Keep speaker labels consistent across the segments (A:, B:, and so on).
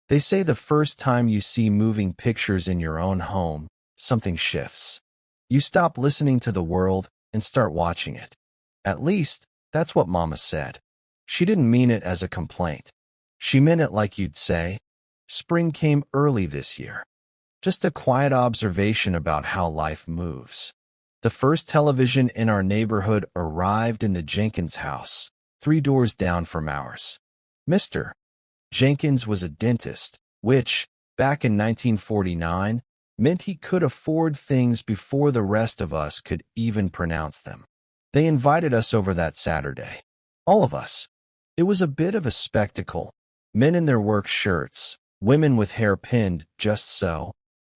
A: They say the first time you see moving pictures in your own home, something shifts. You stop listening to the world and start watching it. At least, that's what Mama said. She didn't mean it as a complaint. She meant it like you'd say, "Spring came early this year." Just a quiet observation about how life moves. The first television in our neighborhood arrived in the Jenkins house, 3 doors down from ours. Mr. Jenkins was a dentist, which, back in 1949, meant he could afford things before the rest of us could even pronounce them. They invited us over that Saturday. All of us. It was a bit of a spectacle. Men in their work shirts, women with hair pinned just so,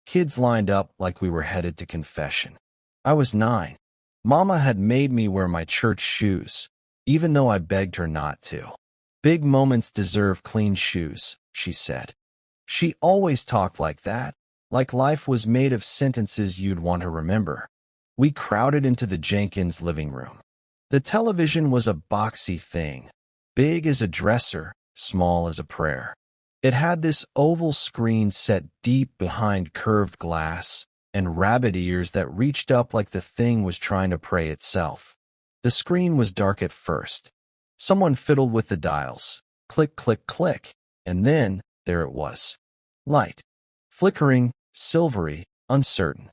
A: kids lined up like we were headed to confession. I was 9. Mama had made me wear my church shoes, even though I begged her not to. Big moments deserve clean shoes, she said. She always talked like that, like life was made of sentences you'd want to remember. We crowded into the Jenkins living room. The television was a boxy thing, big as a dresser, small as a prayer. It had this oval screen set deep behind curved glass and rabbit ears that reached up like the thing was trying to pray itself. The screen was dark at first. Someone fiddled with the dials. Click, click, click. And then, there it was. Light. Flickering, silvery, uncertain.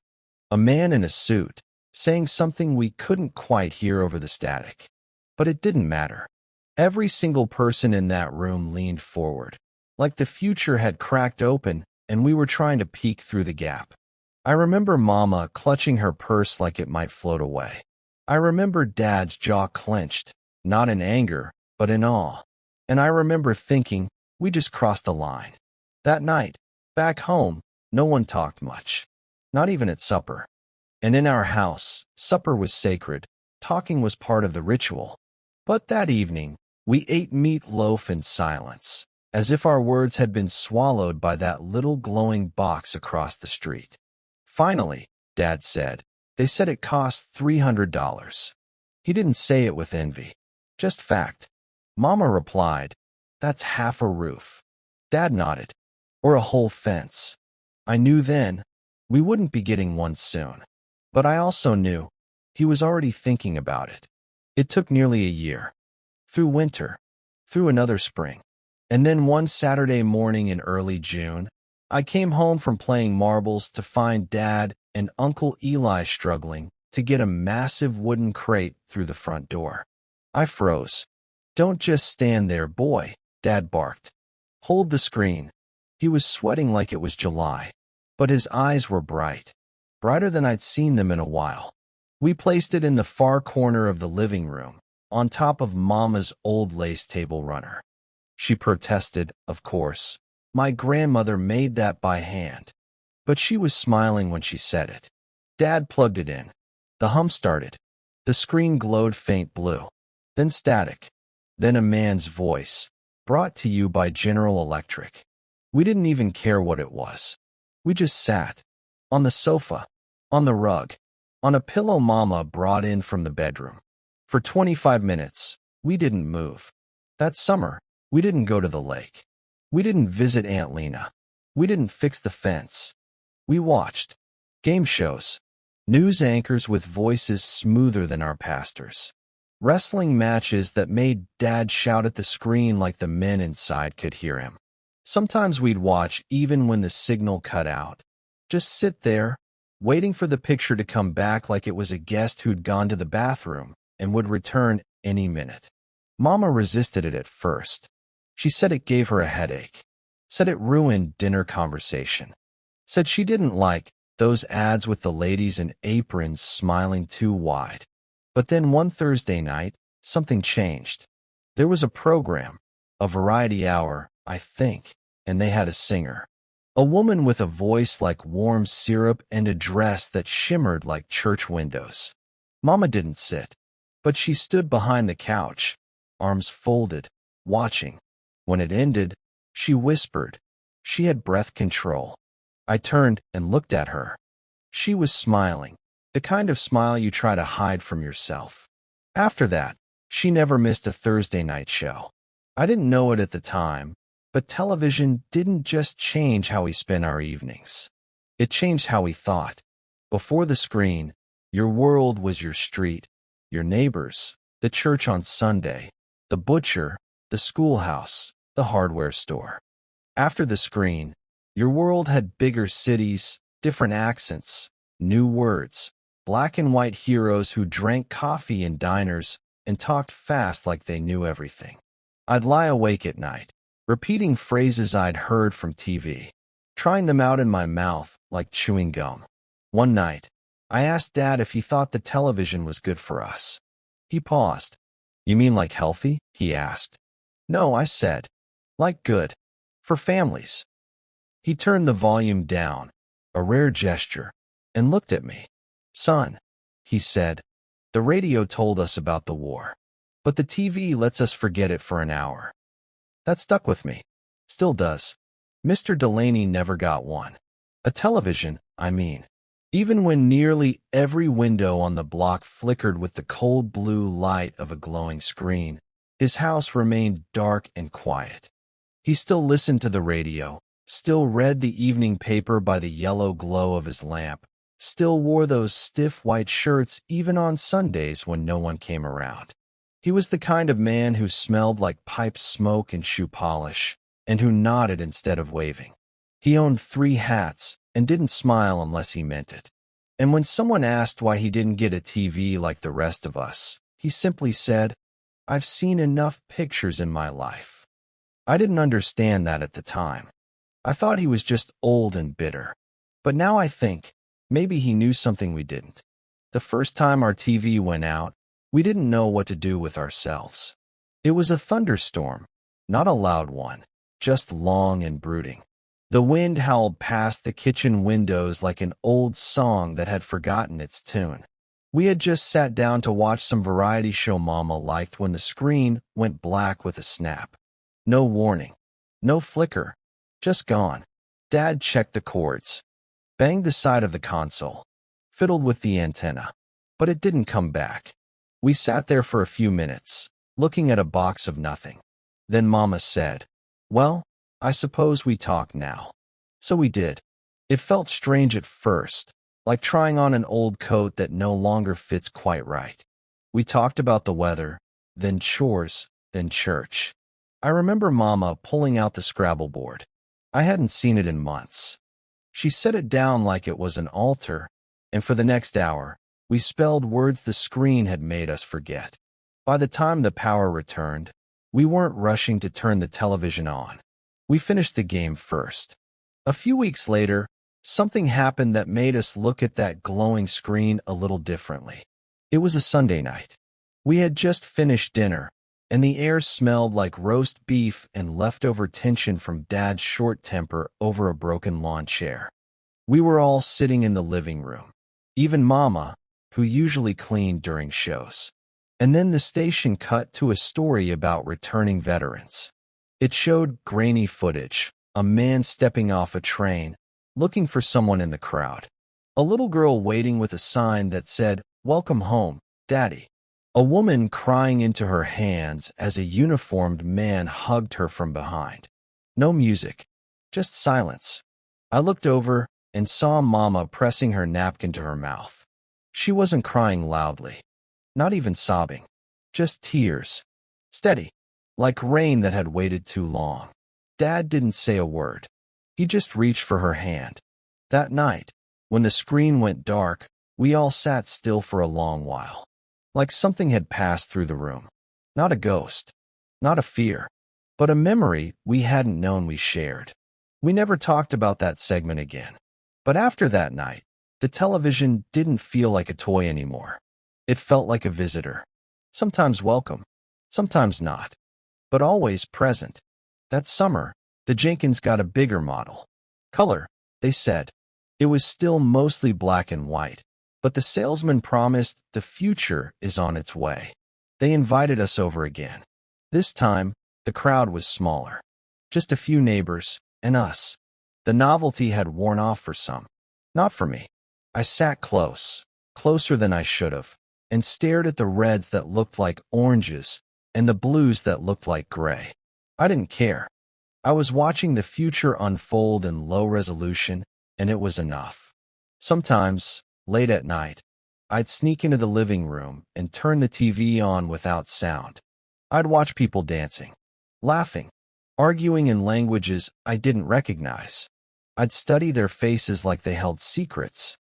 A: A man in a suit, saying something we couldn't quite hear over the static. But it didn't matter. Every single person in that room leaned forward, like the future had cracked open and we were trying to peek through the gap. I remember Mama clutching her purse like it might float away. I remember Dad's jaw clenched, not in anger, but in awe. And I remember thinking, we just crossed a line. That night, back home, no one talked much. Not even at supper. And in our house, supper was sacred. Talking was part of the ritual. But that evening, we ate meatloaf in silence, as if our words had been swallowed by that little glowing box across the street. Finally, Dad said, they said it cost $300. He didn't say it with envy, just fact. Mama replied, that's half a roof. Dad nodded, or a whole fence. I knew then we wouldn't be getting one soon. But I also knew he was already thinking about it. It took nearly a year. Through winter, through another spring. And then one Saturday morning in early June, I came home from playing marbles to find Dad and Uncle Eli struggling to get a massive wooden crate through the front door. I froze. Don't just stand there, boy, Dad barked. Hold the screen. He was sweating like it was July, but his eyes were bright, brighter than I'd seen them in a while. We placed it in the far corner of the living room, on top of Mama's old lace table runner. She protested, of course. My grandmother made that by hand. But she was smiling when she said it. Dad plugged it in. The hum started. The screen glowed faint blue. Then static. Then a man's voice, brought to you by General Electric. We didn't even care what it was. We just sat. On the sofa. On the rug. On a pillow Mama brought in from the bedroom. For 25 minutes, we didn't move. That summer, we didn't go to the lake. We didn't visit Aunt Lena. We didn't fix the fence. We watched. Game shows. News anchors with voices smoother than our pastors. Wrestling matches that made Dad shout at the screen like the men inside could hear him. Sometimes we'd watch even when the signal cut out. Just sit there, waiting for the picture to come back like it was a guest who'd gone to the bathroom and would return any minute. Mama resisted it at first. She said it gave her a headache. Said it ruined dinner conversation. Said she didn't like those ads with the ladies in aprons smiling too wide. But then one Thursday night, something changed. There was a program, a variety hour, I think, and they had a singer. A woman with a voice like warm syrup and a dress that shimmered like church windows. Mama didn't sit, but she stood behind the couch, arms folded, watching. When it ended, she whispered. She had breath control. I turned and looked at her. She was smiling, the kind of smile you try to hide from yourself. After that, she never missed a Thursday night show. I didn't know it at the time, But television didn't just change how we spent our evenings. It changed how we thought. Before the screen, your world was your street, your neighbors, the church on Sunday, the butcher, the schoolhouse, the hardware store. After the screen, your world had bigger cities, different accents, new words, black and white heroes who drank coffee in diners and talked fast like they knew everything. I'd lie awake at night, repeating phrases I'd heard from TV, trying them out in my mouth like chewing gum. One night, I asked Dad if he thought the television was good for us. He paused. "You mean like healthy?" he asked. "No," I said. "Like good. For families." He turned the volume down, a rare gesture, and looked at me. "Son," he said, "the radio told us about the war, but the TV lets us forget it for an hour." That stuck with me. Still does. Mr. Delaney never got one. A television, I mean. Even when nearly every window on the block flickered with the cold blue light of a glowing screen, his house remained dark and quiet. He still listened to the radio, still read the evening paper by the yellow glow of his lamp, still wore those stiff white shirts even on Sundays when no one came around. He was the kind of man who smelled like pipe smoke and shoe polish, and who nodded instead of waving. He owned 3 hats and didn't smile unless he meant it. And when someone asked why he didn't get a TV like the rest of us, he simply said, "I've seen enough pictures in my life." I didn't understand that at the time. I thought he was just old and bitter. But now I think, maybe he knew something we didn't. The first time our TV went out, we didn't know what to do with ourselves. It was a thunderstorm, not a loud one, just long and brooding. The wind howled past the kitchen windows like an old song that had forgotten its tune. We had just sat down to watch some variety show Mama liked when the screen went black with a snap. No warning, no flicker, just gone. Dad checked the cords, banged the side of the console, fiddled with the antenna, but it didn't come back. We sat there for a few minutes, looking at a box of nothing. Then Mama said, "Well, I suppose we talk now." So we did. It felt strange at first, like trying on an old coat that no longer fits quite right. We talked about the weather, then chores, then church. I remember Mama pulling out the Scrabble board. I hadn't seen it in months. She set it down like it was an altar, and for the next hour, we spelled words the screen had made us forget. By the time the power returned, we weren't rushing to turn the television on. We finished the game first. A few weeks later, something happened that made us look at that glowing screen a little differently. It was a Sunday night. We had just finished dinner, and the air smelled like roast beef and leftover tension from Dad's short temper over a broken lawn chair. We were all sitting in the living room, even Mama, who usually cleaned during shows. And then the station cut to a story about returning veterans. It showed grainy footage, a man stepping off a train, looking for someone in the crowd. A little girl waiting with a sign that said, "Welcome home, Daddy." A woman crying into her hands as a uniformed man hugged her from behind. No music, just silence. I looked over and saw Mama pressing her napkin to her mouth. She wasn't crying loudly, not even sobbing, just tears, steady, like rain that had waited too long. Dad didn't say a word. He just reached for her hand. That night, when the screen went dark, we all sat still for a long while, like something had passed through the room. Not a ghost, not a fear, but a memory we hadn't known we shared. We never talked about that segment again. But after that night, the television didn't feel like a toy anymore. It felt like a visitor, sometimes welcome, sometimes not, but always present. That summer, the Jenkins got a bigger model. Color, they said. It was still mostly black and white, but the salesman promised the future is on its way. They invited us over again. This time, the crowd was smaller. Just a few neighbors, and us. The novelty had worn off for some. Not for me. I sat close, closer than I should have, and stared at the reds that looked like oranges and the blues that looked like gray. I didn't care. I was watching the future unfold in low resolution, and it was enough. Sometimes, late at night, I'd sneak into the living room and turn the TV on without sound. I'd watch people dancing, laughing, arguing in languages I didn't recognize. I'd study their faces like they held secrets.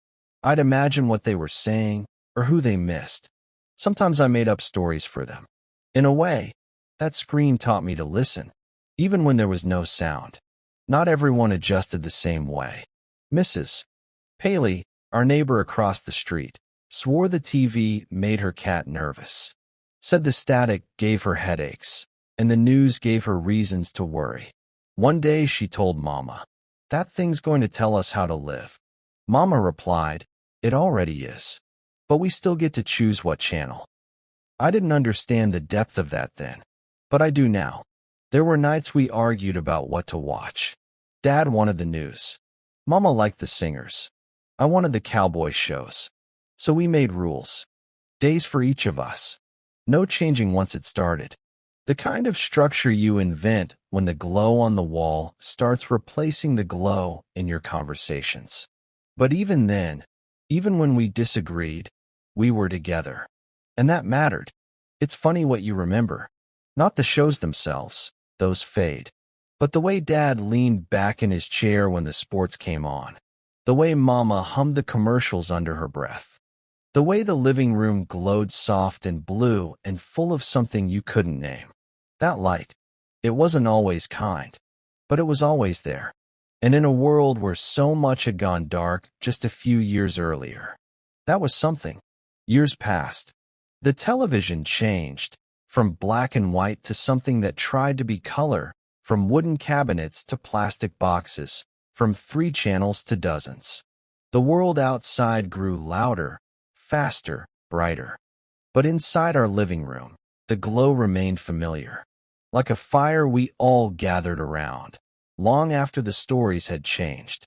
A: I'd imagine what they were saying or who they missed. Sometimes I made up stories for them. In a way, that screen taught me to listen, even when there was no sound. Not everyone adjusted the same way. Mrs. Paley, our neighbor across the street, swore the TV made her cat nervous, said the static gave her headaches, and the news gave her reasons to worry. One day she told Mama, "That thing's going to tell us how to live." Mama replied, "It already is. But we still get to choose what channel." I didn't understand the depth of that then, but I do now. There were nights we argued about what to watch. Dad wanted the news. Mama liked the singers. I wanted the cowboy shows. So we made rules. Days for each of us. No changing once it started. The kind of structure you invent when the glow on the wall starts replacing the glow in your conversations. But even then, even when we disagreed, we were together. And that mattered. It's funny what you remember. Not the shows themselves, those fade. But the way Dad leaned back in his chair when the sports came on. The way Mama hummed the commercials under her breath. The way the living room glowed soft and blue and full of something you couldn't name. That light. It wasn't always kind, but it was always there. And in a world where so much had gone dark just a few years earlier. That was something. Years passed. The television changed, from black and white to something that tried to be color, from wooden cabinets to plastic boxes, from 3 channels to dozens. The world outside grew louder, faster, brighter. But inside our living room, the glow remained familiar. Like a fire we all gathered around, long after the stories had changed.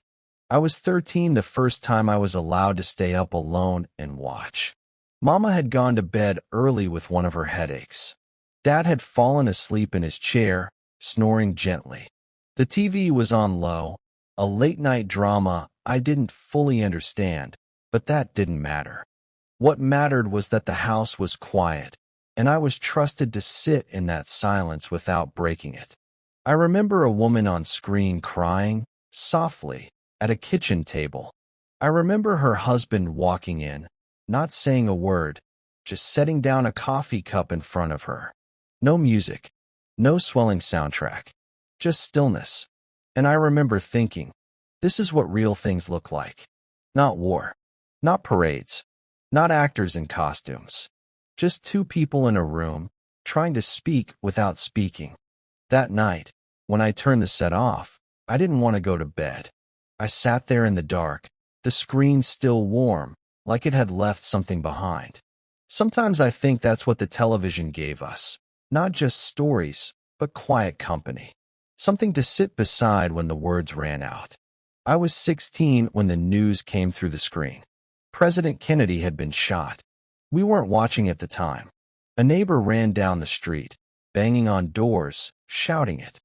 A: I was 13 the first time I was allowed to stay up alone and watch. Mama had gone to bed early with one of her headaches. Dad had fallen asleep in his chair, snoring gently. The TV was on low, a late-night drama I didn't fully understand, but that didn't matter. What mattered was that the house was quiet, and I was trusted to sit in that silence without breaking it. I remember a woman on screen crying, softly, at a kitchen table. I remember her husband walking in, not saying a word, just setting down a coffee cup in front of her. No music, no swelling soundtrack, just stillness. And I remember thinking, this is what real things look like. Not war, not parades, not actors in costumes. Just 2 people in a room, trying to speak without speaking. That night, when I turned the set off, I didn't want to go to bed. I sat there in the dark, the screen still warm, like it had left something behind. Sometimes I think that's what the television gave us. Not just stories, but quiet company. Something to sit beside when the words ran out. I was 16 when the news came through the screen. President Kennedy had been shot. We weren't watching at the time. A neighbor ran down the street, banging on doors, shouting it.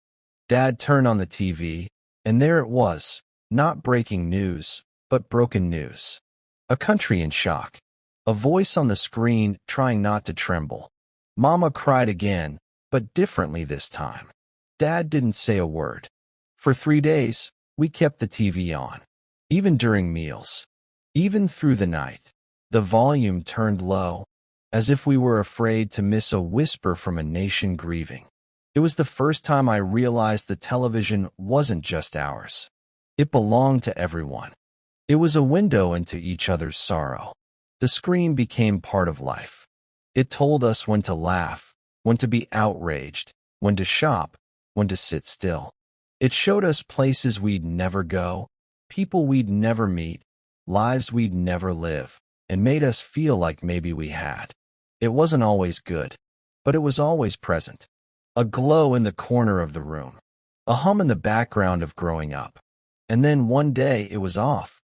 A: Dad turned on the TV, and there it was, not breaking news, but broken news. A country in shock. A voice on the screen trying not to tremble. Mama cried again, but differently this time. Dad didn't say a word. For 3 days, we kept the TV on. Even during meals. Even through the night. The volume turned low, as if we were afraid to miss a whisper from a nation grieving. It was the first time I realized the television wasn't just ours. It belonged to everyone. It was a window into each other's sorrow. The screen became part of life. It told us when to laugh, when to be outraged, when to shop, when to sit still. It showed us places we'd never go, people we'd never meet, lives we'd never live, and made us feel like maybe we had. It wasn't always good, but it was always present. A glow in the corner of the room. A hum in the background of growing up. And then one day it was off.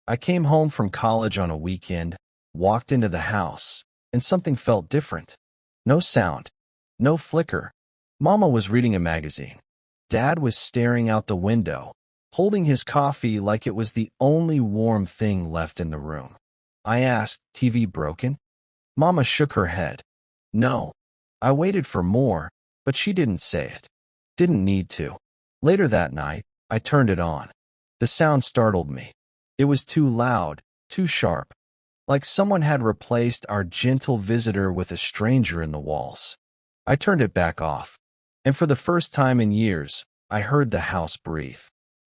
A: I came home from college on a weekend, walked into the house, and something felt different. No sound. No flicker. Mama was reading a magazine. Dad was staring out the window, holding his coffee like it was the only warm thing left in the room. I asked, "TV broken?" Mama shook her head. "No." I waited for more, but she didn't say it. Didn't need to. Later that night, I turned it on. The sound startled me. It was too loud, too sharp, like someone had replaced our gentle visitor with a stranger in the walls. I turned it back off, and for the first time in years, I heard the house breathe.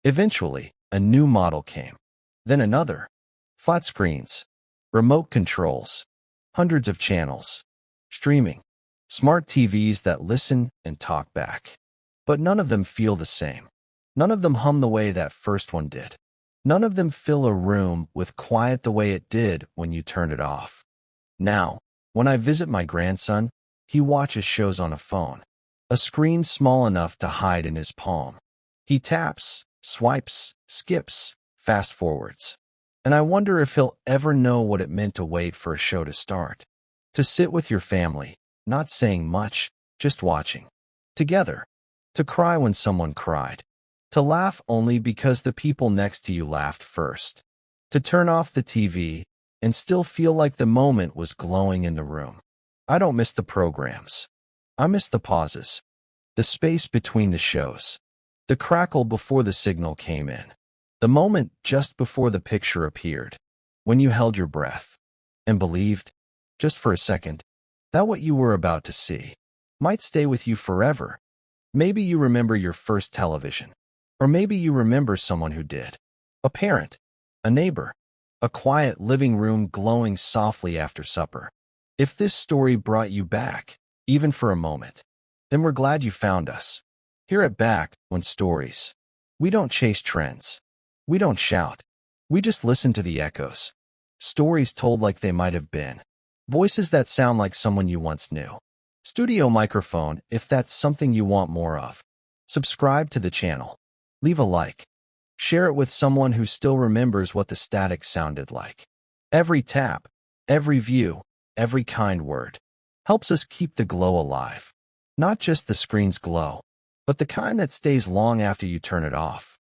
A: Eventually, a new model came. Then another. Flat screens, remote controls, hundreds of channels, streaming, smart TVs that listen and talk back. But none of them feel the same. None of them hum the way that first one did. None of them fill a room with quiet the way it did when you turned it off. Now, when I visit my grandson, he watches shows on a phone, a screen small enough to hide in his palm. He taps, swipes, skips, fast forwards. And I wonder if he'll ever know what it meant to wait for a show to start. To sit with your family, not saying much, just watching. Together. To cry when someone cried. To laugh only because the people next to you laughed first. To turn off the TV and still feel like the moment was glowing in the room. I don't miss the programs. I miss the pauses. The space between the shows. The crackle before the signal came in. The moment just before the picture appeared. When you held your breath and believed, just for a second, that what you were about to see might stay with you forever. Maybe you remember your first television. Or maybe you remember someone who did. A parent, a neighbor, a quiet living room glowing softly after supper. If this story brought you back, even for a moment, then we're glad you found us. Here at Back When Stories, we don't chase trends. We don't shout. We just listen to the echoes. Stories told like they might have been. Voices that sound like someone you once knew. Studio microphone if that's something you want more of. Subscribe to the channel. Leave a like. Share it with someone who still remembers what the static sounded like. Every tap, every view, every kind word helps us keep the glow alive. Not just the screen's glow, but the kind that stays long after you turn it off.